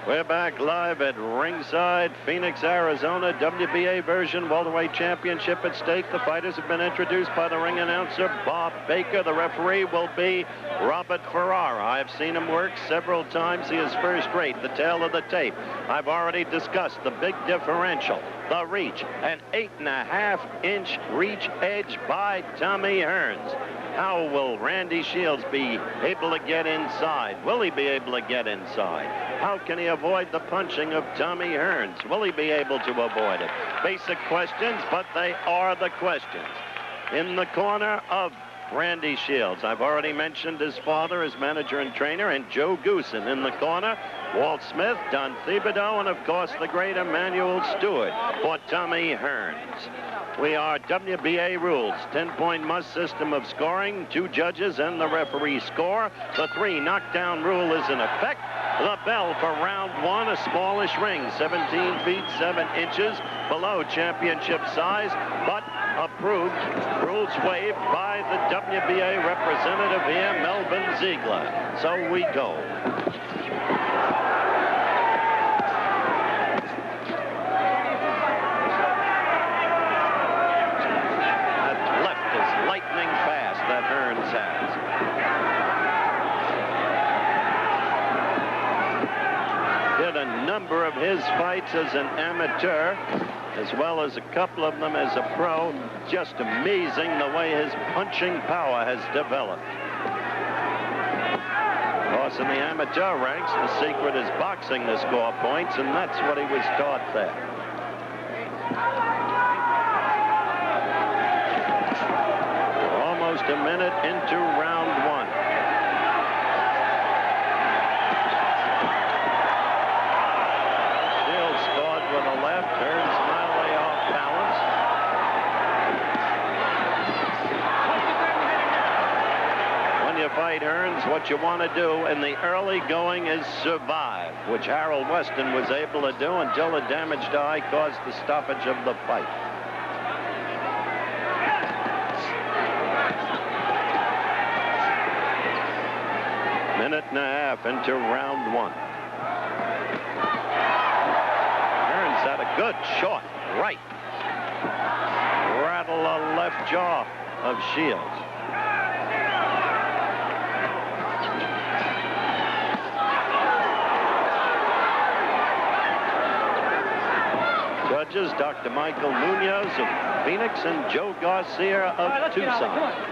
We're back live at ringside, Phoenix, Arizona. WBA version welterweight championship at stake. The fighters have been introduced by the ring announcer, Bob Baker. The referee will be Robert Ferrara. I've seen him work several times. He is first rate. The tail of the tape. I've already discussed the big differential, the reach, an 8.5-inch reach edge by Tommy Hearns. How will Randy Shields be able to get inside? Will he be able to get inside? How can he avoid the punching of Tommy Hearns? Will he be able to avoid it? Basic questions, but they are the questions. In the corner of Randy Shields, I've already mentioned his father, his manager and trainer, and Joe Goosen. In the corner, Walt Smith, Don Thibodeau, and of course the great Emmanuel Stewart for Tommy Hearns. We are WBA rules, 10-point must system of scoring, 2 judges and the referee score. The 3 knockdown rule is in effect. The bell for round 1, a smallish ring, 17 feet 7 inches below championship size, but approved. Rules waived by the WBA representative here, Melvin Ziegler. So we go. A number of his fights as an amateur, as well as a couple of them as a pro. Just amazing the way his punching power has developed. Of course, in the amateur ranks, the secret is boxing to score points, and that's what he was taught there. We're almost a minute into round 1. Hearns mildly off balance. When you fight Hearns, what you want to do in the early going is survive, which Harold Weston was able to do until the damaged eye caused the stoppage of the fight. Minute and a half into round 1. Had a good short right. Rattle the left jaw of Shields. Judges, Dr. Michael Munoz of Phoenix and Joe Garcia of Tucson.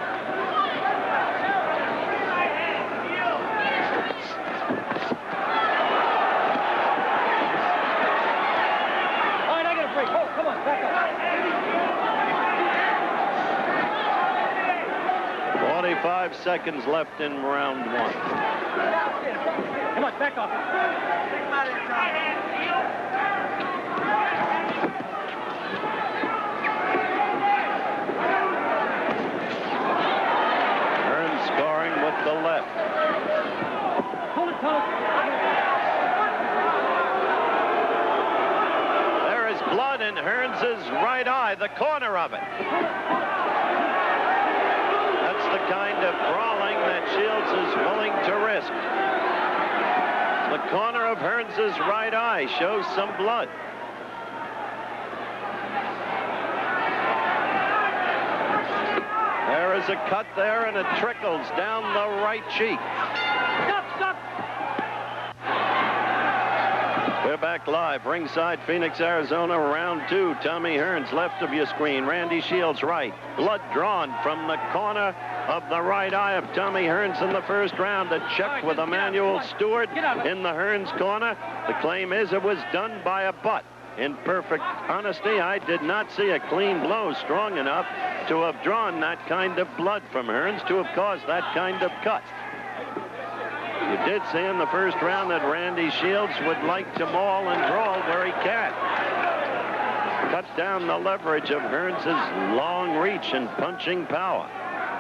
Five seconds left in round 1. Come on, back off. Hearns scoring with the left. Hold it, Thomas. There is blood in Hearns' right eye, the corner of it. The kind of brawling that Shields is willing to risk. The corner of Hearns' right eye shows some blood. There is a cut there, and it trickles down the right cheek. Stop, stop. We're back live, ringside, Phoenix, Arizona, round 2. Tommy Hearns, left of your screen. Randy Shields, right. Blood drawn from the corner of the right eye of Tommy Hearns in the first round. A check with Emmanuel Stewart in the Hearns corner. The claim is it was done by a butt. In perfect honesty, I did not see a clean blow strong enough to have drawn that kind of blood from Hearns to have caused that kind of cut. You did see in the first round that Randy Shields would like to maul and brawl where he can. Cut down the leverage of Hearns' long reach and punching power.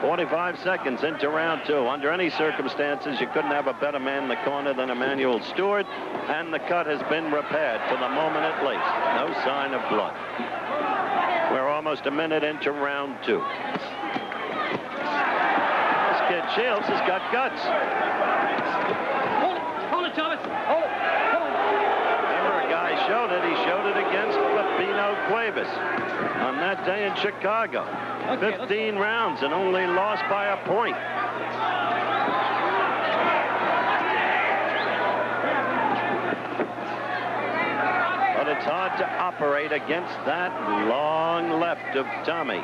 45 seconds into round 2. Under any circumstances, you couldn't have a better man in the corner than Emmanuel Stewart, and the cut has been repaired for the moment at least. No sign of blood. We're almost a minute into round 2. This kid Shields has got guts. Hold it, Thomas. Hold it. Come on. that day in Chicago. Okay, 15 rounds and only lost by a point. But it's hard to operate against that long left of Tommy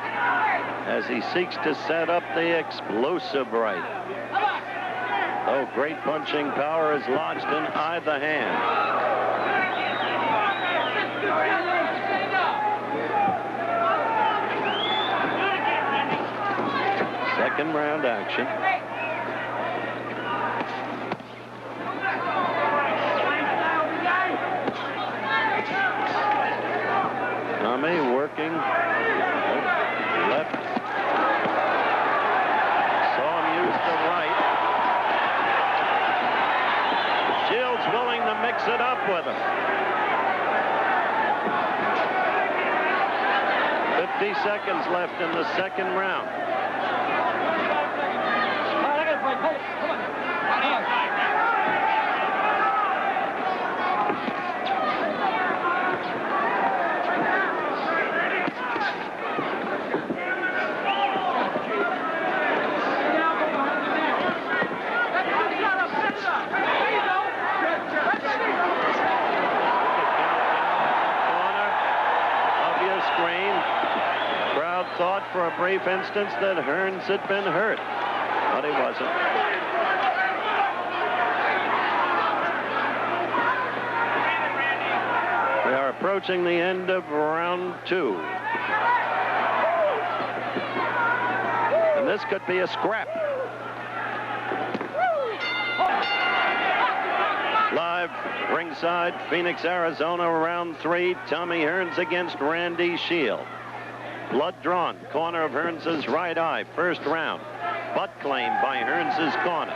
as he seeks to set up the explosive right. Oh, great punching power is lodged in either hand. Second round action. Tommy working left. Saw him use the right. Shields willing to mix it up with him. 50 seconds left in the second round. Thought for a brief instance that Hearns had been hurt, but he wasn't. We are approaching the end of round 2. And this could be a scrap. Live ringside, Phoenix, Arizona, round 3. Tommy Hearns against Randy Shields. Blood drawn, corner of Hearns' right eye, first round. Butt claim by Hearns' corner.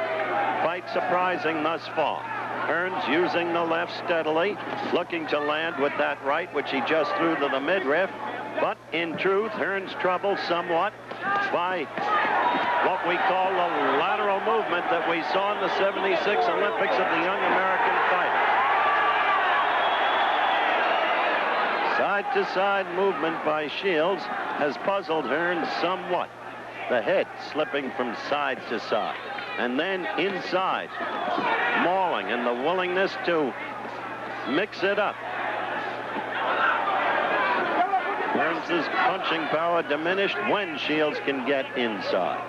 Fight surprising thus far. Hearns using the left steadily, looking to land with that right, which he just threw to the midriff. But in truth, Hearns troubled somewhat by what we call the lateral movement that we saw in the '76 Olympics of the young American fighter. Side-to-side movement by Shields has puzzled Hearns somewhat. The head slipping from side to side. And then inside, mauling and the willingness to mix it up. Hearns' punching power diminished when Shields can get inside.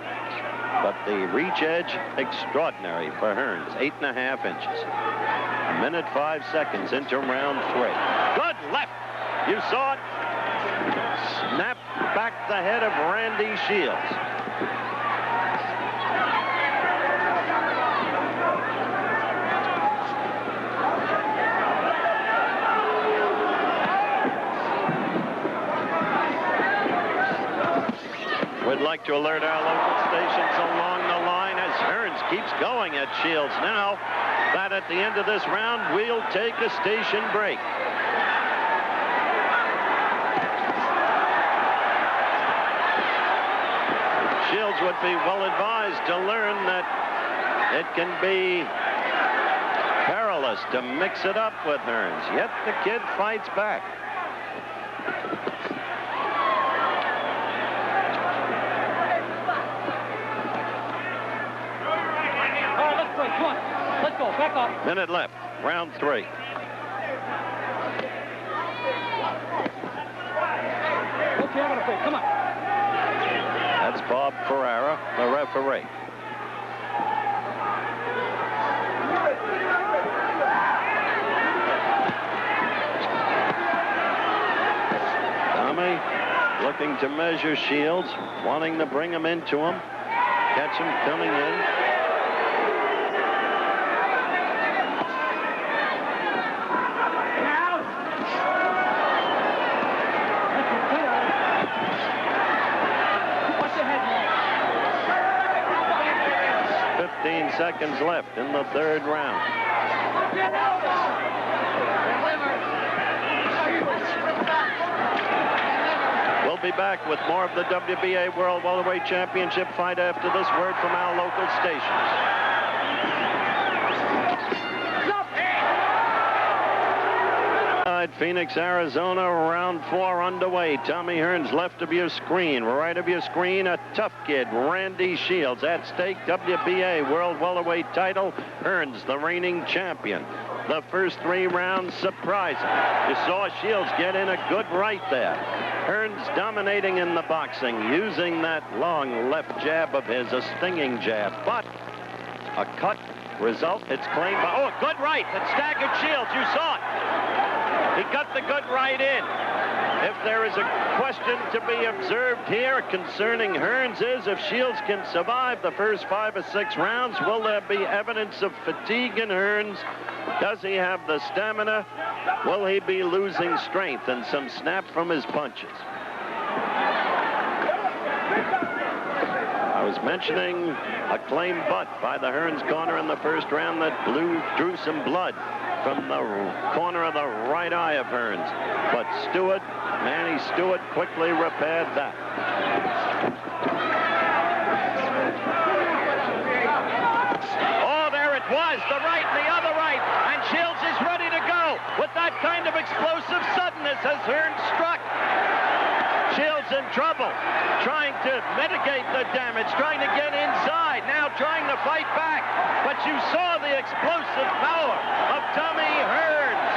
But the reach edge, extraordinary for Hearns, 8.5 inches. 1:05 into round 3. Good left. You saw it. Snap back the head of Randy Shields. We'd like to alert our local stations along the line as Hearns keeps going at Shields now. That at the end of this round, we'll take a station break. Shields would be well advised to learn that it can be perilous to mix it up with Hearns. Yet the kid fights back. All right, let's play. Come on. Let's go. Back off. Minute left. Round 3. Okay, I'm going to play. Come on. That's Bob Ferrara, the referee. Tommy looking to measure Shields, wanting to bring him into him, catch him coming in. Seconds left in the third round. We'll be back with more of the WBA World Welterweight Championship fight after this word from our local stations. Phoenix, Arizona, round 4 underway. Tommy Hearns, left of your screen. Right of your screen, a tough kid, Randy Shields. At stake, WBA World Welterweight title. Hearns, the reigning champion. The first 3 rounds surprising. You saw Shields get in a good right there. Hearns dominating in the boxing, using that long left jab of his, a stinging jab. But a cut result, it's claimed by, oh, a good right that staggered Shields. You saw it. He got the good right in. If there is a question to be observed here concerning Hearns is if Shields can survive the first 5 or 6 rounds, will there be evidence of fatigue in Hearns? Does he have the stamina? Will he be losing strength and some snap from his punches? I was mentioning a claim butt by the Hearns corner in the first round that drew some blood from the corner of the right eye of Hearns. But Manny Stewart quickly repaired that. Oh, there it was, the right and the other right. And Shields is ready to go with that kind of explosive suddenness as Hearns struck. Shields in trouble, trying to mitigate the damage, trying to get inside, now trying to fight back. But you saw the explosive power of Tommy Hearns.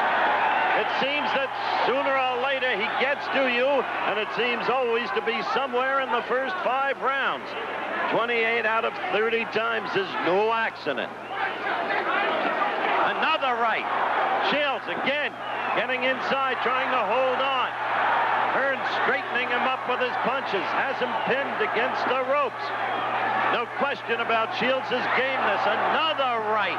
It seems that sooner or later he gets to you, and it seems always to be somewhere in the first 5 rounds. 28 out of 30 times is no accident. Another right. Shields again getting inside, trying to hold on. Hearns straightening him up with his punches, has him pinned against the ropes. No question about Shields' gameness. Another right.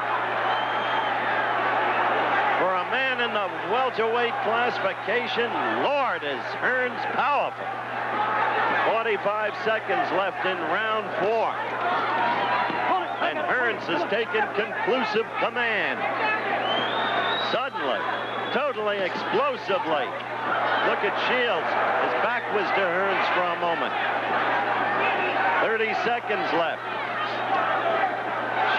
For a man in the welterweight classification, Lord, is Hearns powerful. 45 seconds left in round 4. And Hearns has taken conclusive command. Suddenly, totally explosively. Look at Shields. His back was to Hearns for a moment. 30 seconds left.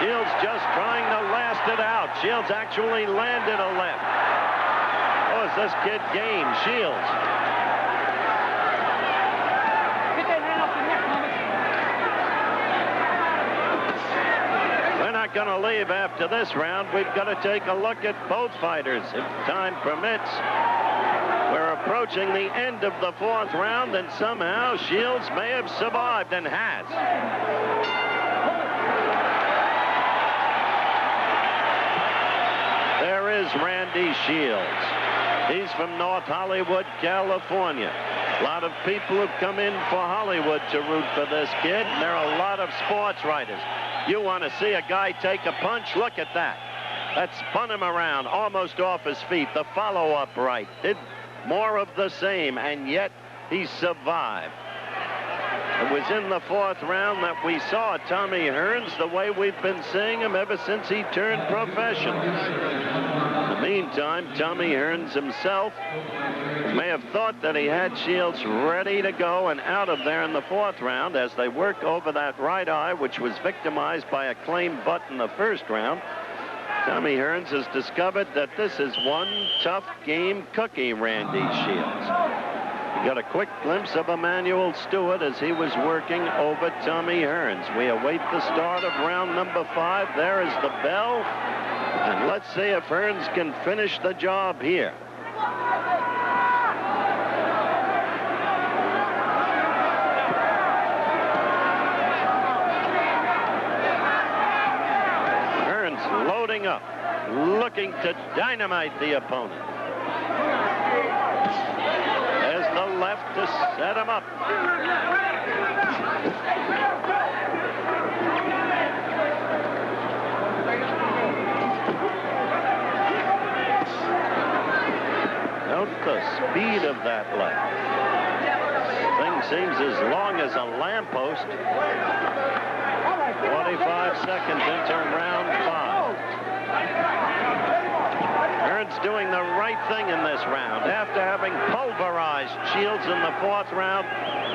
Shields just trying to last it out. Shields actually landed a left. Oh, is this kid game? Shields. Get that hand off your neck, Thomas. We're not going to leave after this round. We've got to take a look at both fighters, if time permits. We're approaching the end of the 4th round, and somehow Shields may have survived, and has. There is Randy Shields. He's from North Hollywood, California. A lot of people have come in for Hollywood to root for this kid, and there are a lot of sports writers. You want to see a guy take a punch? Look at that. That spun him around, almost off his feet. The follow-up right did more of the same, and yet he survived. It was in the 4th round that we saw Tommy Hearns the way we've been seeing him ever since he turned professional. In the meantime, Tommy Hearns himself may have thought that he had Shields ready to go and out of there in the 4th round as they work over that right eye, which was victimized by a claim butt in the first round. Tommy Hearns has discovered that this is one tough game cookie, Randy Shields. We got a quick glimpse of Emmanuel Stewart as he was working over Tommy Hearns. We await the start of round number 5. There is the bell. And let's see if Hearns can finish the job here. Loading up, looking to dynamite the opponent. There's the left to set him up. Note the speed of that left. Thing seems as long as a lamppost. 45 seconds into round 5. Hearns doing the right thing in this round. After having pulverized Shields in the 4th round,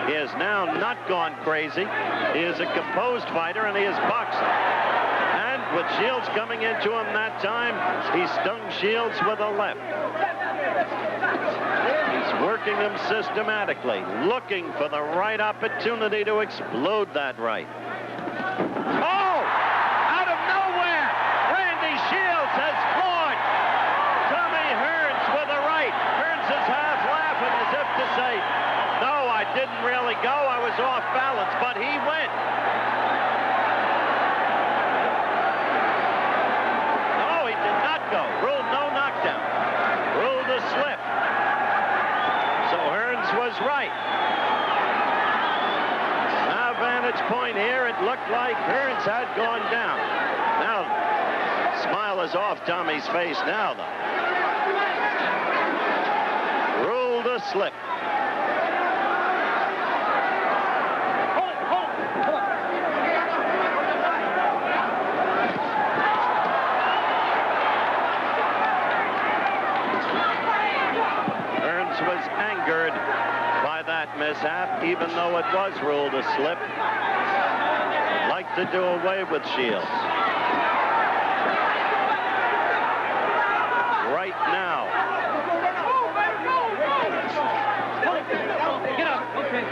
he has now not gone crazy. He is a composed fighter, and he is boxing. And with Shields coming into him that time, he stung Shields with a left. He's working them systematically, looking for the right opportunity to explode that right. Oh! Out of nowhere, Randy Shields has scored. Tommy Hearns with a right. Hearns is half laughing as if to say, no, I didn't really go. I was off balance, but he went. No, he did not go. Ruled no knockdown. Ruled a slip. So Hearns was right. Now vantage point here, it looked like Hearns had gone down. Now, smile is off Tommy's face now, though. Ruled a slip. Was angered by that mishap, even though it was ruled a slip. Like to do away with Shields. Right now. Get up. Okay.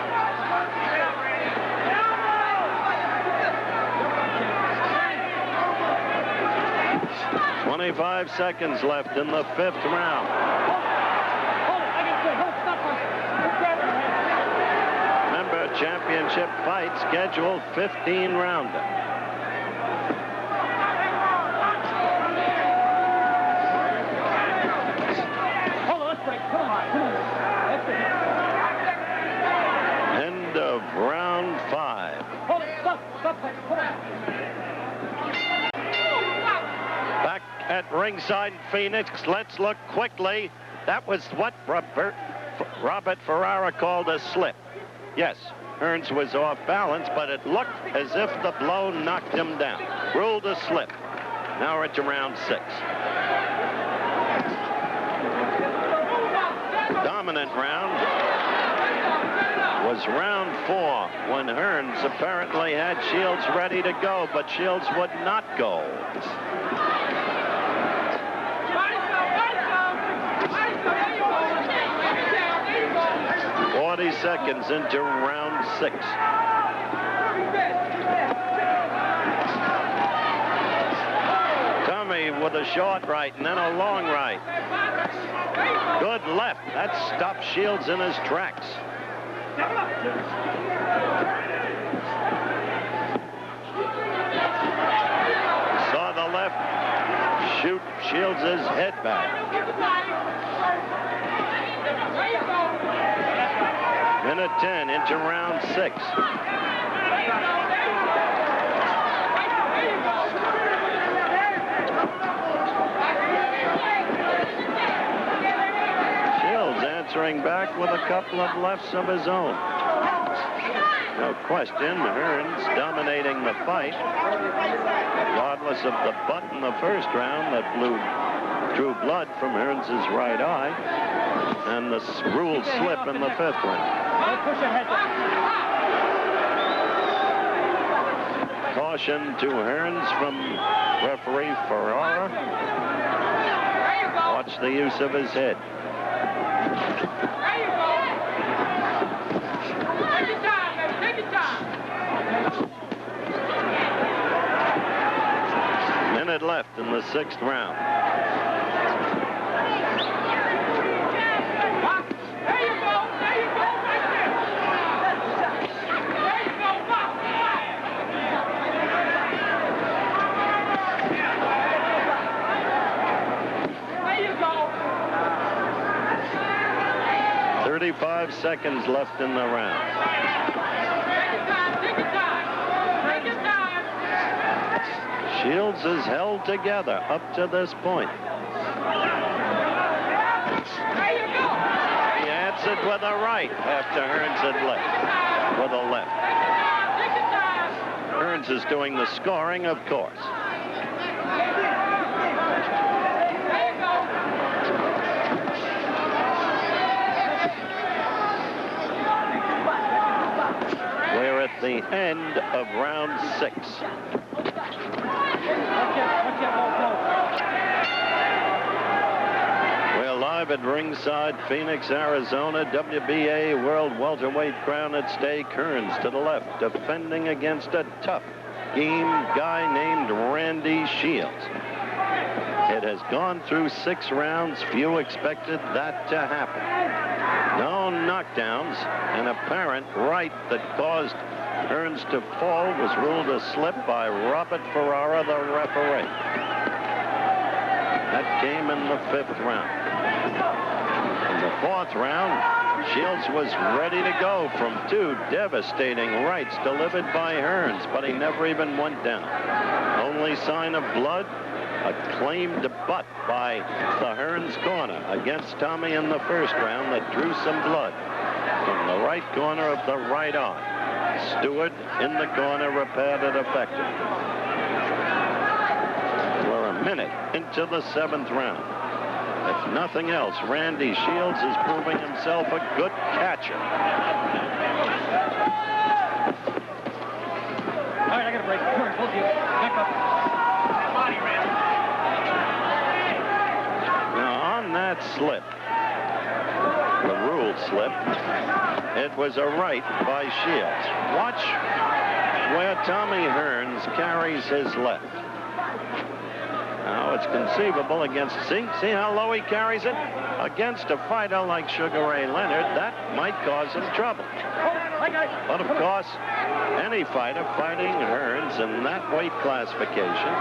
25 seconds left in the 5th round. Championship fight scheduled 15-rounder. Hold on, let's break. Come on. That's it. End of round 5. Hold it. Stop. Come on. Back at ringside in Phoenix, let's look quickly. That was what Robert Ferrara called a slip. Yes. Hearns was off balance, but it looked as if the blow knocked him down. Ruled a slip. Now we're to round 6. Dominant round was round 4 when Hearns apparently had Shields ready to go, but Shields would not go. Seconds into round 6. Tommy with a short right and then a long right. Good left. That stopped Shields in his tracks. Saw the left shoot Shields' head back. Minute 10 into round 6. Shields answering back with a couple of lefts of his own. No question, Hearns dominating the fight. Regardless of the butt in the first round that drew blood from Hearns' right eye. And the ruled slip in the 5th round. Caution to Hearns from referee Ferrara. Watch the use of his head. Minute left in the 6th round. Five seconds left in the round. Shields is held together up to this point. He answered with a right after Hearns had left. With a left. Hearns is doing the scoring, of course. We're at the end of round 6. We're live at ringside, Phoenix, Arizona, WBA World Welterweight crown at stake. Hearns to the left, defending against a tough game guy named Randy Shields. It has gone through 6 rounds. Few expected that to happen. No knockdowns. An apparent right that caused Hearns to fall was ruled a slip by Robert Ferrara, the referee. That came in the 5th round. In the 4th round, Shields was ready to go from 2 devastating rights delivered by Hearns, but he never even went down. Only sign of blood, a claimed butt by the Hearns corner against Tommy in the 1st round that drew some blood from the right corner of the right eye. Stewart in the corner repaired it effectively. We're a minute into the 7th round. If nothing else, Randy Shields is proving himself a good catcher. All right, I got a break. Come on, both of you. Back up. Body, Randy. Now, on that slip, the rule slip, it was a right by Shields. Watch where Tommy Hearns carries his left. Now, it's conceivable against, see how low he carries it? Against a fighter like Sugar Ray Leonard, that might cause him trouble. But of course, any fighter fighting Hearns in that weight classification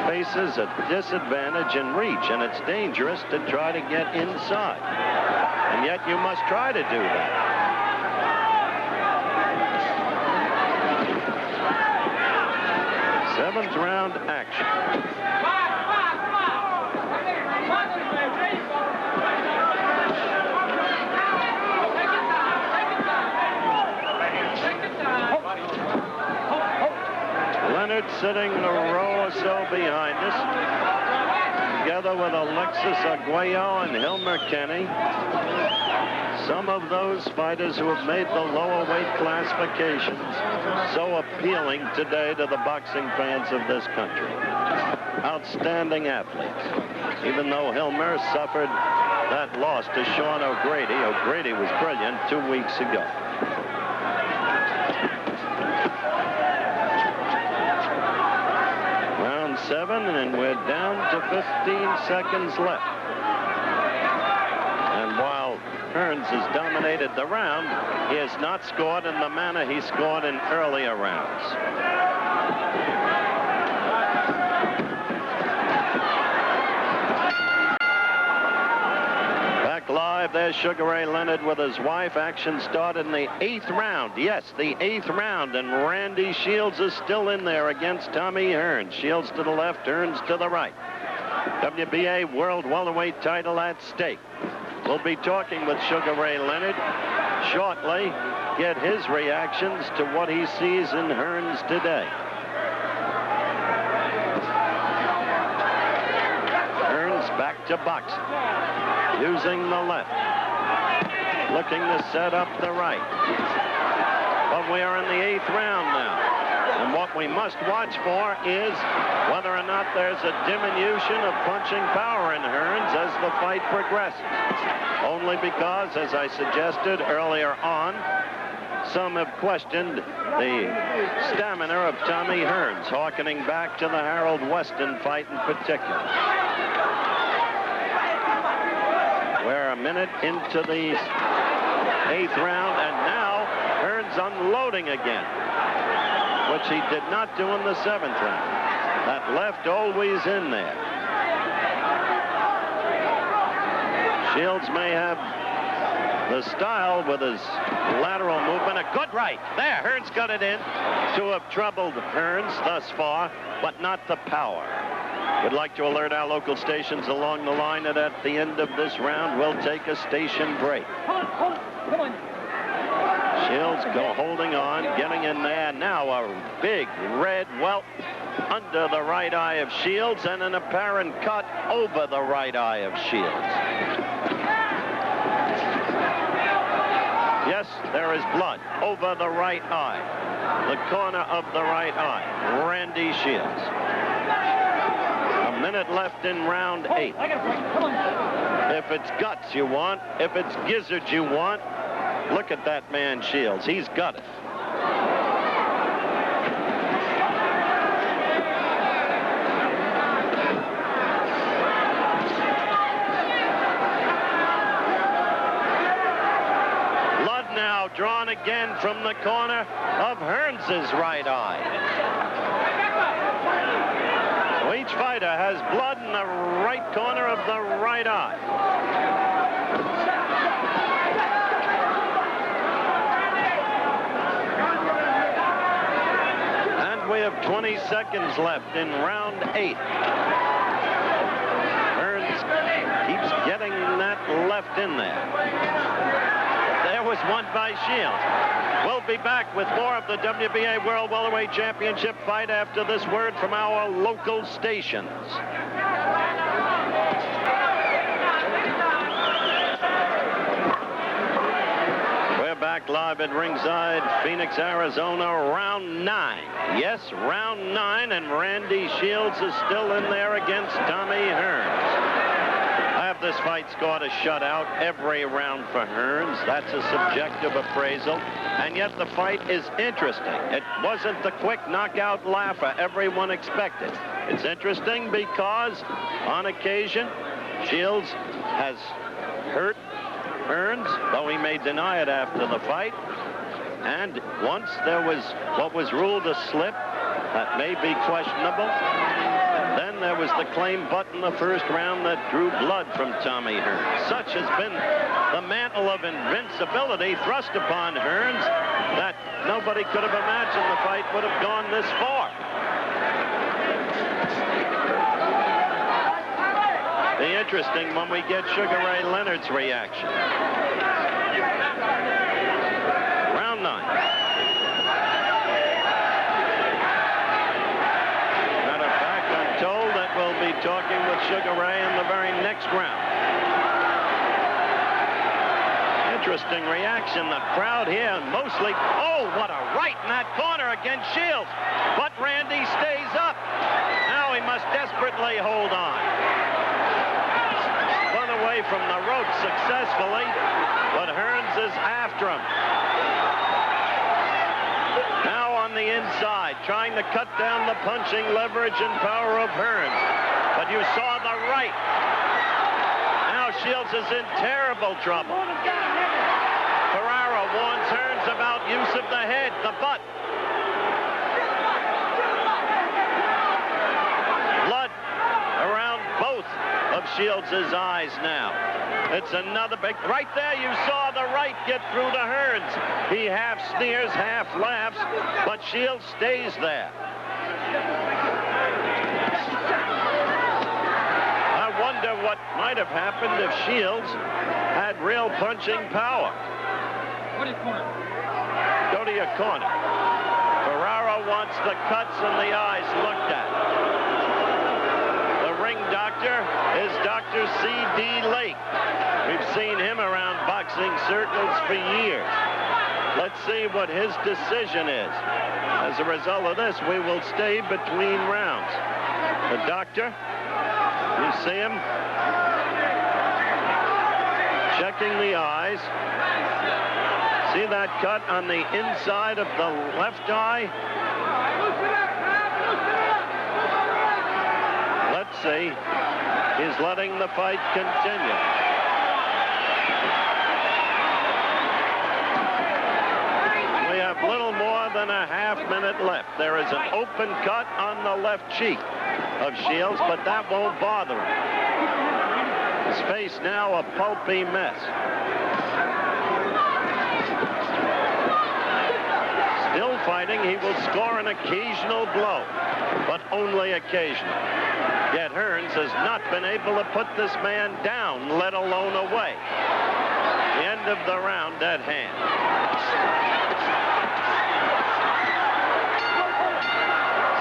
faces a disadvantage in reach, and it's dangerous to try to get inside. And yet you must try to do that. Seventh round action. Leonard sitting a row or so behind us, together with Alexis Arguello and Hilmer Kenny. Some of those fighters who have made the lower weight classifications so appealing today to the boxing fans of this country. Outstanding athletes. Even though Hilmer suffered that loss to Sean O'Grady. O'Grady was brilliant 2 weeks ago. Round 7, and we're down to 15 seconds left. And while Hearns has dominated the round, he has not scored in the manner he scored in earlier rounds. Back live, there's Sugar Ray Leonard with his wife. Action started in the 8th round. Yes, the 8th round, and Randy Shields is still in there against Tommy Hearns. Shields to the left, Hearns to the right. WBA World Welterweight title at stake. We'll be talking with Sugar Ray Leonard shortly, get his reactions to what he sees in Hearns today. Hearns back to boxing, using the left, looking to set up the right. But we are in the 8th round now. And what we must watch for is whether or not there's a diminution of punching power in Hearns as the fight progresses. Only because, as I suggested earlier on, some have questioned the stamina of Tommy Hearns, hearkening back to the Harold Weston fight in particular. We're a minute into the 8th round, and now Hearns unloading again, which he did not do in the 7th round. That left always in there. Shields may have the style with his lateral movement. A good right. There, Hearns got it in to have troubled Hearns thus far, but not the power. We'd like to alert our local stations along the line that at the end of this round, we'll take a station break. Come on. Shields holding on, getting in there. Now a big red welt under the right eye of Shields and an apparent cut over the right eye of Shields. Yes, there is blood over the right eye. The corner of the right eye. Randy Shields. A minute left in round 8. If it's guts you want, if it's gizzards you want, look at that man Shields. He's got it. Blood now drawn again from the corner of Hearns' right eye. So each fighter has blood in the right corner of the right eye. We have 20 seconds left in round 8. Hearns keeps getting that left in there. There was one by Shields. We'll be back with more of the WBA World Welterweight Championship fight after this word from our local stations. Back live at ringside, Phoenix, Arizona, round 9. Yes, round 9, and Randy Shields is still in there against Tommy Hearns. I have this fight scored a shutout every round for Hearns. That's a subjective appraisal, and yet the fight is interesting. It wasn't the quick knockout laugher everyone expected. It's interesting because, on occasion, Shields has hurt Hearns, though he may deny it after the fight. And once there was what was ruled a slip that may be questionable. Then there was the claim butt in the first round that drew blood from Tommy Hearns. Such has been the mantle of invincibility thrust upon Hearns that nobody could have imagined the fight would have gone this far. Be interesting when we get Sugar Ray Leonard's reaction. Round 9. Matter of fact, I'm told that we'll be talking with Sugar Ray in the very next round. Interesting reaction. The crowd here mostly, oh, what a right in that corner against Shields. But Randy stays up. Now he must desperately hold on. Away from the rope successfully, but Hearns is after him. Now on the inside, trying to cut down the punching leverage and power of Hearns. But you saw the right. Now Shields is in terrible trouble. Ferrara warns Hearns about use of the head, the butt. Blood around both of Shields' eyes now. It's another big, right there you saw the right get through to Hearns. He half sneers, half laughs, but Shields stays there. I wonder what might have happened if Shields had real punching power. Go to your corner. Ferrara wants the cuts and the eyes looked at. Ring doctor is Dr. C.D. Lake. We've seen him around boxing circles for years. Let's see what his decision is. As a result of this, we will stay between rounds. The doctor, you see him checking the eyes. See that cut on the inside of the left eye? Let's see. He's letting the fight continue. We have little more than a half minute left. There is an open cut on the left cheek of Shields, but that won't bother him. His face now a pulpy mess. Still fighting, he will score an occasional blow, but only occasional. Yet Hearns has not been able to put this man down, let alone away. The end of the round at hand.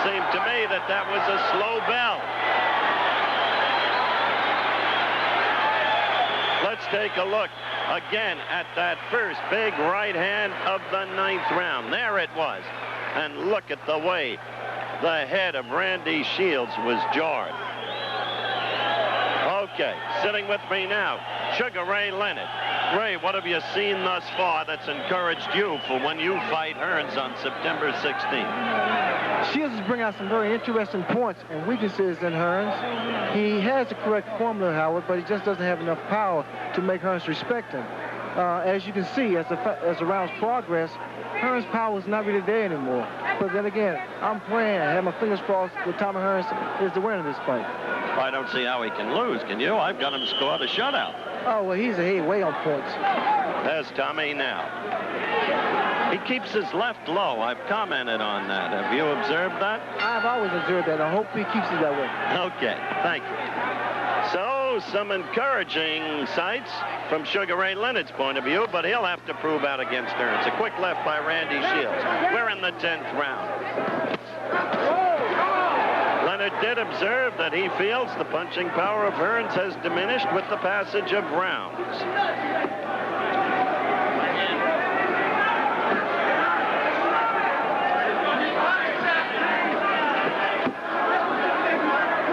Seemed to me that that was a slow bell. Let's take a look again at that first big right hand of the 9th round. There it was. And look at the way the head of Randy Shields was jarred. Okay, sitting with me now, Sugar Ray Leonard. Ray, what have you seen thus far that's encouraged you for when you fight Hearns on September 16th? Shields is bringing out some very interesting points and weaknesses in Hearns. He has the correct formula, Howard, but he just doesn't have enough power to make Hearns respect him. As you can see, as the rounds progress, Hearns' power is not really there anymore. But then again, I'm praying, I have my fingers crossed that Tommy Hearns is the winner of this fight. I don't see how he can lose, can you? I've got him scored a shutout. Oh, well, he's way on points. There's Tommy now. He keeps his left low. I've commented on that. Have you observed that? I've always observed that. I hope he keeps it that way. Okay, thank you. So, some encouraging sights from Sugar Ray Leonard's point of view, but he'll have to prove out against Hearns. A quick left by Randy Shields. We're in the 10th round. Leonard did observe that he feels the punching power of Hearns has diminished with the passage of rounds.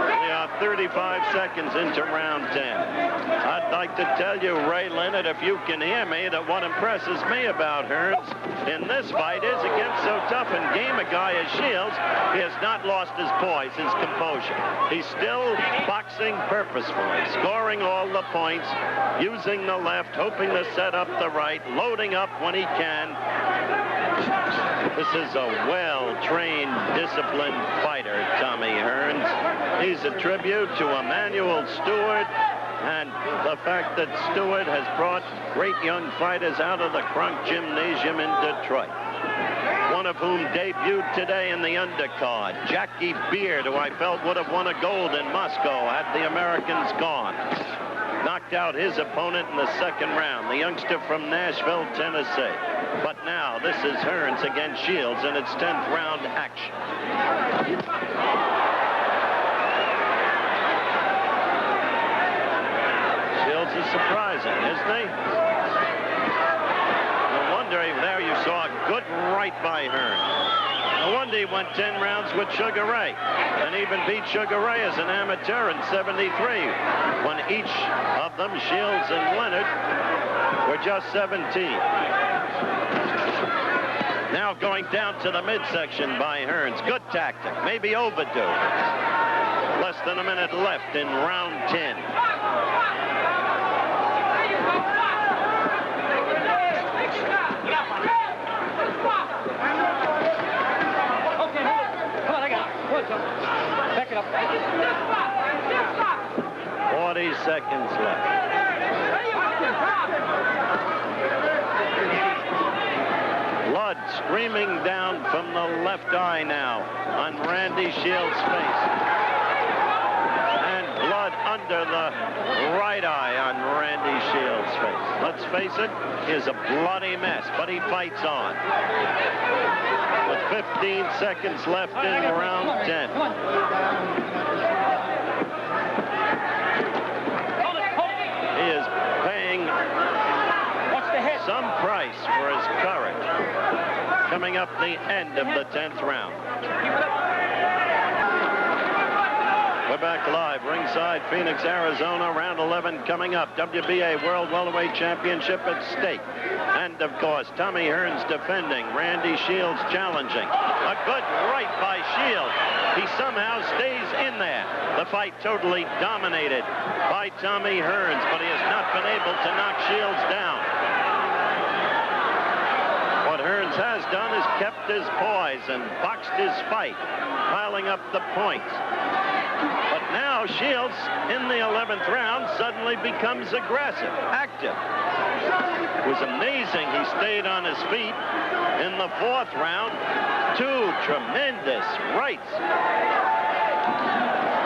We are 35 seconds into round 10. I'd like to tell you, Ray Leonard, if you can hear me, that what impresses me about Hearns in this fight is against so tough and game a guy as Shields, he has not lost his poise, his composure. He's still boxing purposefully, scoring all the points, using the left, hoping to set up the right, loading up when he can. This is a well-trained, disciplined fighter, Tommy Hearns. He's a tribute to Emanuel Stewart and the fact that Stewart has brought great young fighters out of the Crunk Gymnasium in Detroit. One of whom debuted today in the undercard, Jackie Beard, who I felt would have won a gold in Moscow had the Americans gone. Knocked out his opponent in the second round, the youngster from Nashville, Tennessee. But now this is Hearns against Shields in its 10th round action. Shields is surprising, isn't he? No wonder there you saw a good right by Hearns. No wonder he went 10 rounds with Sugar Ray, and even beat Sugar Ray as an amateur in '73, when each of them, Shields and Leonard, were just 17. Now going down to the midsection by Hearns. Good tactic, maybe overdue. Less than a minute left in round 10. Back it up. 40 seconds left. Blood streaming down from the left eye now on Randy Shields' face. And blood under the right eye on Randy Shields' face. Let's face it, he is a bloody mess, but he fights on. With 15 seconds left in round 10. He is paying some price for his courage. Coming up the end of the 10th round. We're back live, ringside, Phoenix, Arizona, round 11 coming up. WBA World Welterweight Championship at stake. And, of course, Tommy Hearns defending, Randy Shields challenging. A good right by Shields. He somehow stays in there. The fight totally dominated by Tommy Hearns, but he has not been able to knock Shields down. What Hearns has done is kept his poise and boxed his fight, piling up the points. But now Shields, in the 11th round, suddenly becomes aggressive, active. It was amazing he stayed on his feet in the 4th round. 2 tremendous rights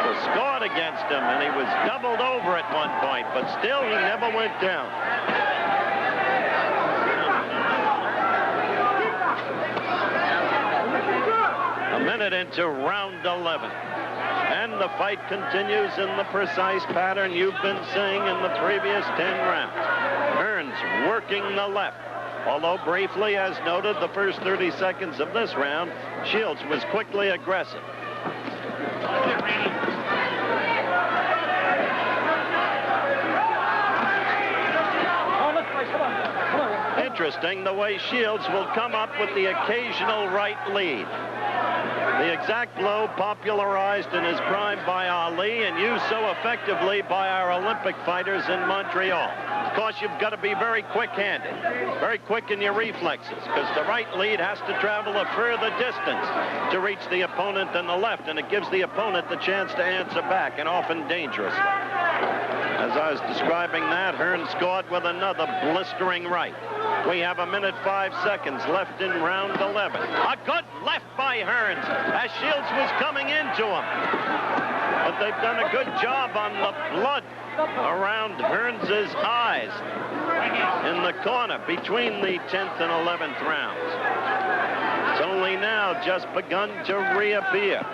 were scored against him, and he was doubled over at one point, but still he never went down. A minute into round 11. And the fight continues in the precise pattern you've been seeing in the previous 10 rounds. Hearns working the left. Although briefly, as noted, the first 30 seconds of this round, Shields was quickly aggressive. interesting the way Shields will come up with the occasional right lead. The exact blow popularized in his prime by Ali and used so effectively by our Olympic fighters in Montreal. Of course, you've got to be very quick-handed, very quick in your reflexes, because the right lead has to travel a further distance to reach the opponent than the left, and it gives the opponent the chance to answer back, and often dangerous. As I was describing that, Hearns scored with another blistering right. We have 1 minute 5 seconds left in round 11. A good left by Hearns as Shields was coming into him. But they've done a good job on the blood around Hearns' eyes in the corner between the 10th and 11th rounds. It's only now just begun to reappear.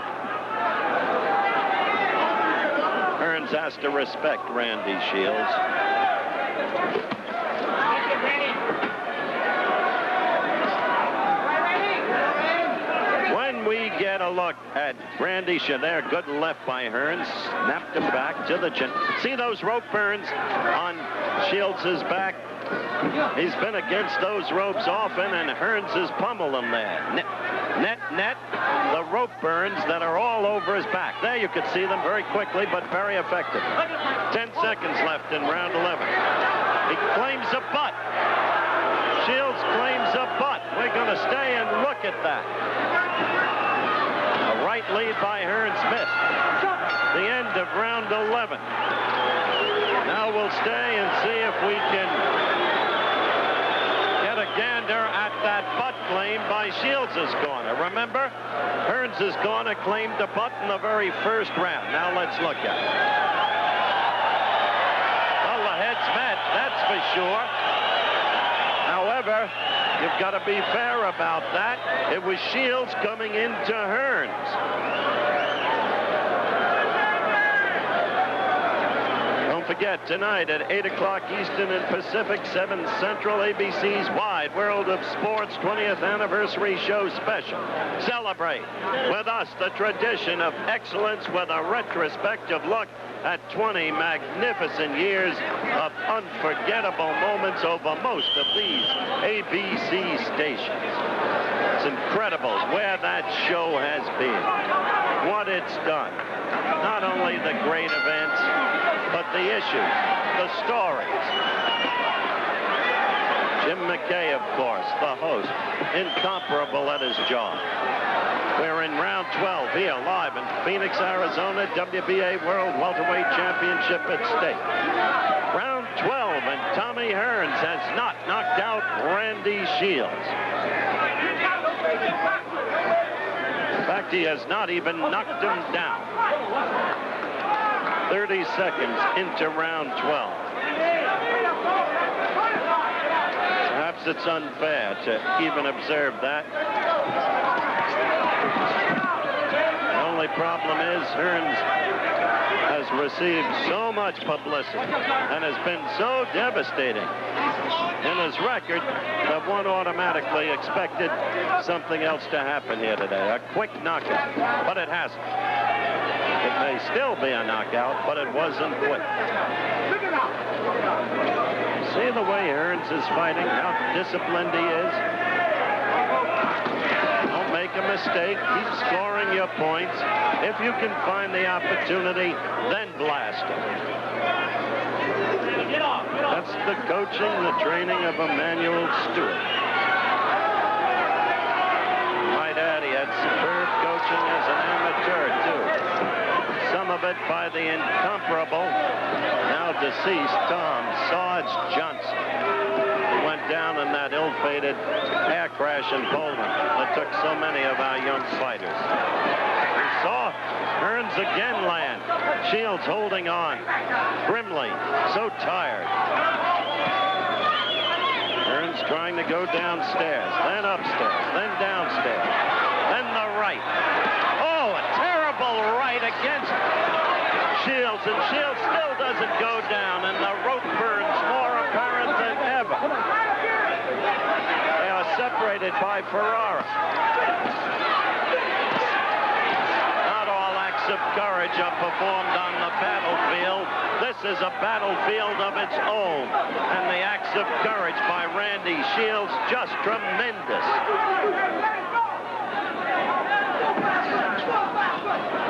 Hearns has to respect Randy Shields. When we get a look at Randy Shields, good left by Hearns, snapped him back to the chin. See those rope burns on Shields' back? He's been against those ropes often, and Hearns has pummeled him there. Net, the rope burns that are all over his back. There you could see them very quickly, but very effective. 10 seconds left in round 11. He claims a butt. Shields claims a butt. We're going to stay and look at that. A right lead by Hearns missed. The end of round 11. Now we'll stay and see if we can get a gander at that butt claim by Shields' corner. Remember, Hearns' corner claimed a butt in the very first round. Now let's look at it. Well, the heads met, that's for sure. However, you've got to be fair about that. It was Shields coming into Hearns. Don't forget, tonight at 8 o'clock Eastern and Pacific, 7 Central, ABC's Wide World of Sports 20th Anniversary Show Special. Celebrate with us the tradition of excellence with a retrospective look at 20 magnificent years of unforgettable moments over most of these ABC stations. It's incredible where that show has been, what it's done. Not only the great events, but the issues, the stories. Jim McKay, of course, the host, incomparable at his job. We're in round 12 here live in Phoenix, Arizona, WBA World Welterweight Championship at stake. Round 12, and Tommy Hearns has not knocked out Randy Shields. In fact, he has not even knocked him down. 30 seconds into round 12. Perhaps it's unfair to even observe that. The only problem is Hearns has received so much publicity and has been so devastating in his record that one automatically expected something else to happen here today. A quick knockout, but it hasn't. It may still be a knockout, but it wasn't quick. See the way Hearns is fighting, how disciplined he is. Don't make a mistake. Keep scoring your points. If you can find the opportunity, then blast him. That's the coaching, the training of Emmanuel Stewart. Might add, he had superb coaching as an amateur, too. Some of it by the incomparable, now deceased Tom Sarge Johnson. He went down in that ill-fated air crash in Poland that took so many of our young fighters. We saw Hearns again land. Shields holding on grimly, so tired. Hearns trying to go downstairs, then upstairs, then downstairs, then the right. Oh, a terrible right against Shields, and Shields still doesn't go down, and the rope burns more apparent than ever. They are separated by Ferrara. Not all acts of courage are performed on the battlefield, this is a battlefield of its own. And the acts of courage by Randy Shields, just tremendous.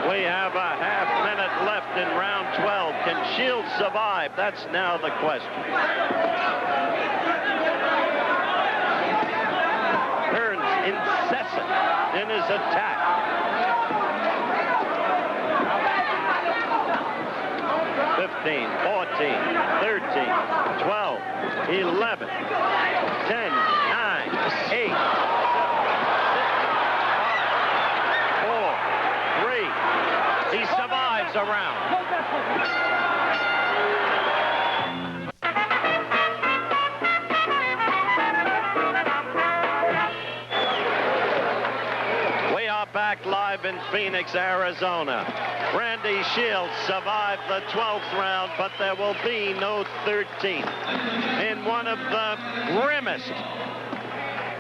We have a half-minute left in round 12. Can Shields survive? That's now the question. Hearns incessant in his attack. 15, 14, 13, 12, 11, 10, 9, 8, 7, 6, 5, 4, 3. He survives a round. We are back live in Phoenix, Arizona. Randy Shields survived the 12th round, but there will be no 13th. In one of the grimmest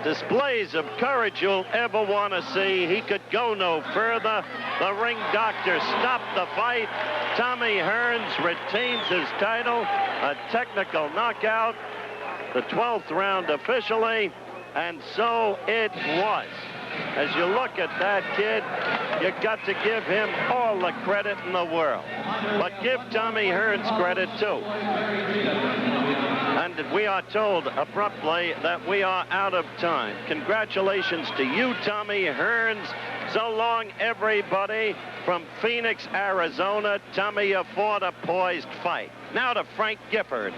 displays of courage you'll ever want to see, he could go no further. The ring doctor stopped the fight. Tommy Hearns retains his title, a technical knockout, the 12th round officially, and so it was. As you look at that kid, you got to give him all the credit in the world. But give Tommy Hearns credit, too. And we are told abruptly that we are out of time. Congratulations to you, Tommy Hearns. So long, everybody. From Phoenix, Arizona, Tommy, you fought a poised fight. Now to Frank Gifford.